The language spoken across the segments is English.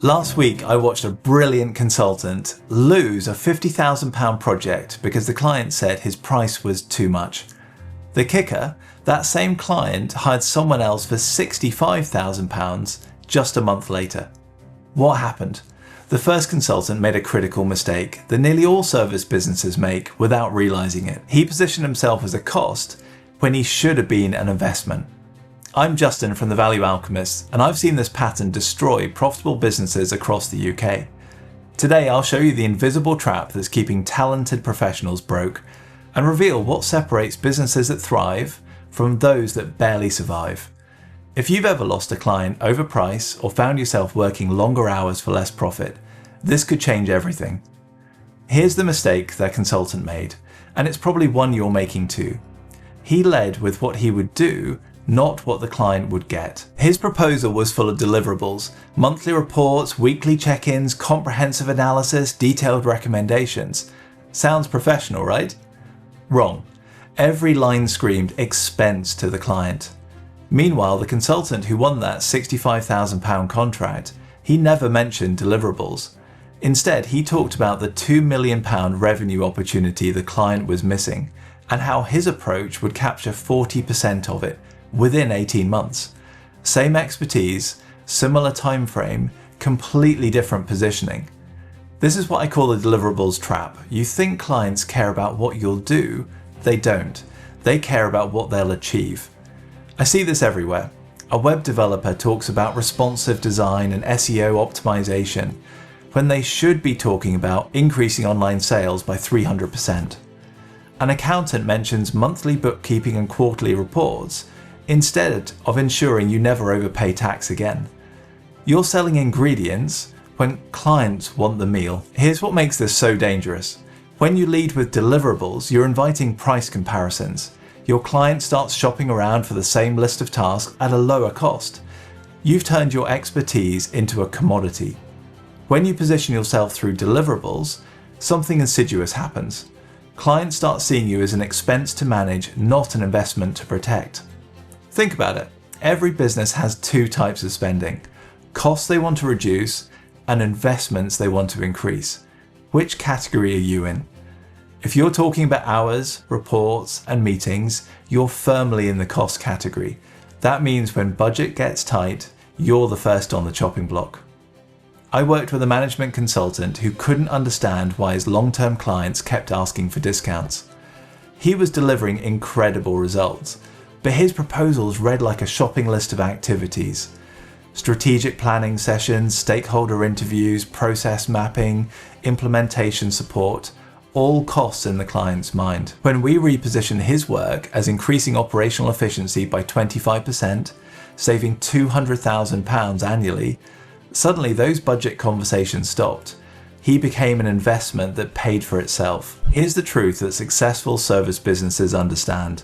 Last week, I watched a brilliant consultant lose a £50,000 project because the client said his price was too much. The kicker, that same client hired someone else for £65,000 just a month later. What happened? The first consultant made a critical mistake that nearly all service businesses make without realizing it. He positioned himself as a cost when he should have been an investment. I'm Justin from The Value Alchemist, and I've seen this pattern destroy profitable businesses across the UK. Today I'll show you the invisible trap that's keeping talented professionals broke and reveal what separates businesses that thrive from those that barely survive. If you've ever lost a client over price or found yourself working longer hours for less profit, this could change everything. Here's the mistake their consultant made, and it's probably one you're making too. He led with what he would do, not what the client would get. His proposal was full of deliverables, monthly reports, weekly check-ins, comprehensive analysis, detailed recommendations. Sounds professional, right? Wrong. Every line screamed expense to the client. Meanwhile, the consultant who won that £65,000 contract, he never mentioned deliverables. Instead, he talked about the £2 million revenue opportunity the client was missing and how his approach would capture 40% of it within 18 months. Same expertise, similar time frame, completely different positioning. This is what I call the deliverables trap. You think clients care about what you'll do, they don't. They care about what they'll achieve. I see this everywhere. A web developer talks about responsive design and SEO optimization when they should be talking about increasing online sales by 300%. An accountant mentions monthly bookkeeping and quarterly reports instead of ensuring you never overpay tax again. You're selling ingredients when clients want the meal. Here's what makes this so dangerous. When you lead with deliverables, you're inviting price comparisons. Your client starts shopping around for the same list of tasks at a lower cost. You've turned your expertise into a commodity. When you position yourself through deliverables, something insidious happens. Clients start seeing you as an expense to manage, not an investment to protect. Think about it. Every business has two types of spending: costs they want to reduce and investments they want to increase. Which category are you in? If you're talking about hours, reports, and meetings, you're firmly in the cost category. That means when budget gets tight, you're the first on the chopping block. I worked with a management consultant who couldn't understand why his long-term clients kept asking for discounts. He was delivering incredible results, but his proposals read like a shopping list of activities. Strategic planning sessions, stakeholder interviews, process mapping, implementation support, all costs in the client's mind. When we repositioned his work as increasing operational efficiency by 25%, saving £200,000 annually, suddenly those budget conversations stopped. He became an investment that paid for itself. Here's the truth that successful service businesses understand.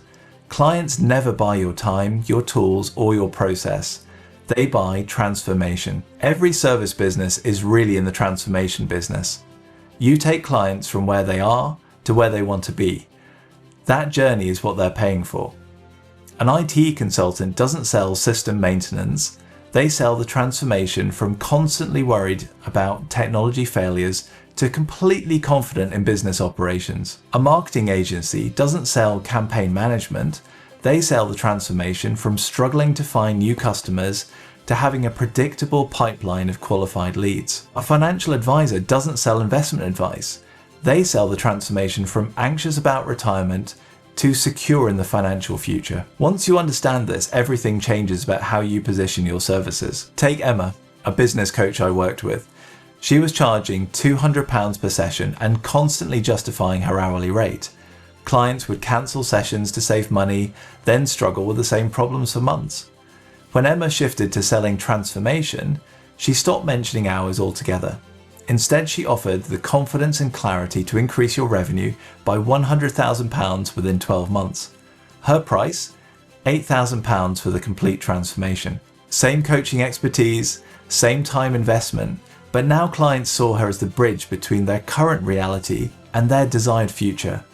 Clients never buy your time, your tools, or your process. They buy transformation. Every service business is really in the transformation business. You take clients from where they are to where they want to be. That journey is what they're paying for. An IT consultant doesn't sell system maintenance. They sell the transformation from constantly worried about technology failures to completely confident in business operations. A marketing agency doesn't sell campaign management. They sell the transformation from struggling to find new customers to having a predictable pipeline of qualified leads. A financial advisor doesn't sell investment advice. They sell the transformation from anxious about retirement to secure in the financial future. Once you understand this, everything changes about how you position your services. Take Emma, a business coach I worked with. She was charging £200 per session and constantly justifying her hourly rate. Clients would cancel sessions to save money, then struggle with the same problems for months. When Emma shifted to selling transformation, she stopped mentioning hours altogether. Instead, she offered the confidence and clarity to increase your revenue by £100,000 within 12 months. Her price? £8,000 for the complete transformation. Same coaching expertise, same time investment, but now clients saw her as the bridge between their current reality and their desired future.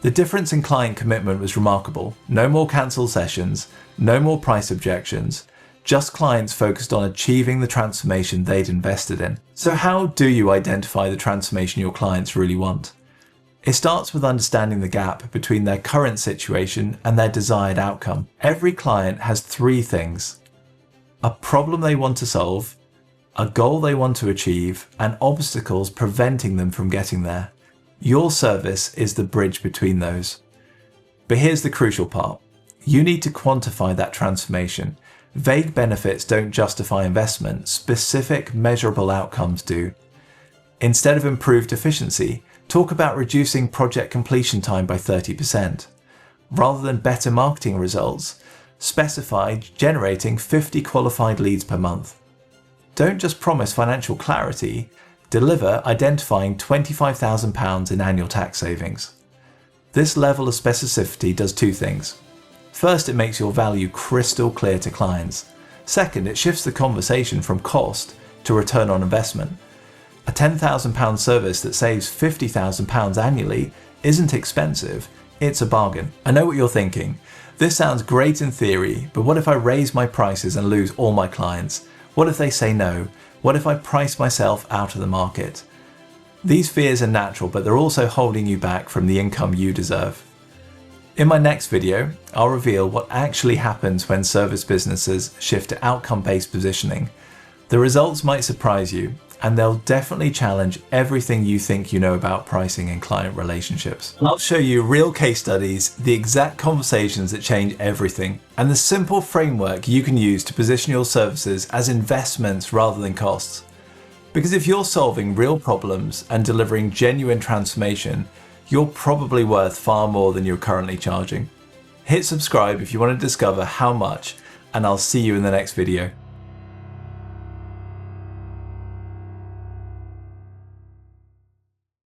The difference in client commitment was remarkable. No more cancelled sessions, no more price objections, just clients focused on achieving the transformation they'd invested in. So how do you identify the transformation your clients really want? It starts with understanding the gap between their current situation and their desired outcome. Every client has three things: a problem they want to solve, a goal they want to achieve, and obstacles preventing them from getting there. Your service is the bridge between those. But here's the crucial part. You need to quantify that transformation. Vague benefits don't justify investment, specific measurable outcomes do. Instead of improved efficiency, talk about reducing project completion time by 30%. Rather than better marketing results, specify generating 50 qualified leads per month. Don't just promise financial clarity, deliver identifying £25,000 in annual tax savings. This level of specificity does two things. First, it makes your value crystal clear to clients. Second, it shifts the conversation from cost to return on investment. A £10,000 service that saves £50,000 annually isn't expensive, it's a bargain. I know what you're thinking. This sounds great in theory, but what if I raise my prices and lose all my clients? What if they say no? What if I price myself out of the market? These fears are natural, but they're also holding you back from the income you deserve. In my next video, I'll reveal what actually happens when service businesses shift to outcome-based positioning. The results might surprise you, and they'll definitely challenge everything you think you know about pricing and client relationships. I'll show you real case studies, the exact conversations that change everything, and the simple framework you can use to position your services as investments rather than costs. Because if you're solving real problems and delivering genuine transformation, you're probably worth far more than you're currently charging. Hit subscribe if you want to discover how much, and I'll see you in the next video.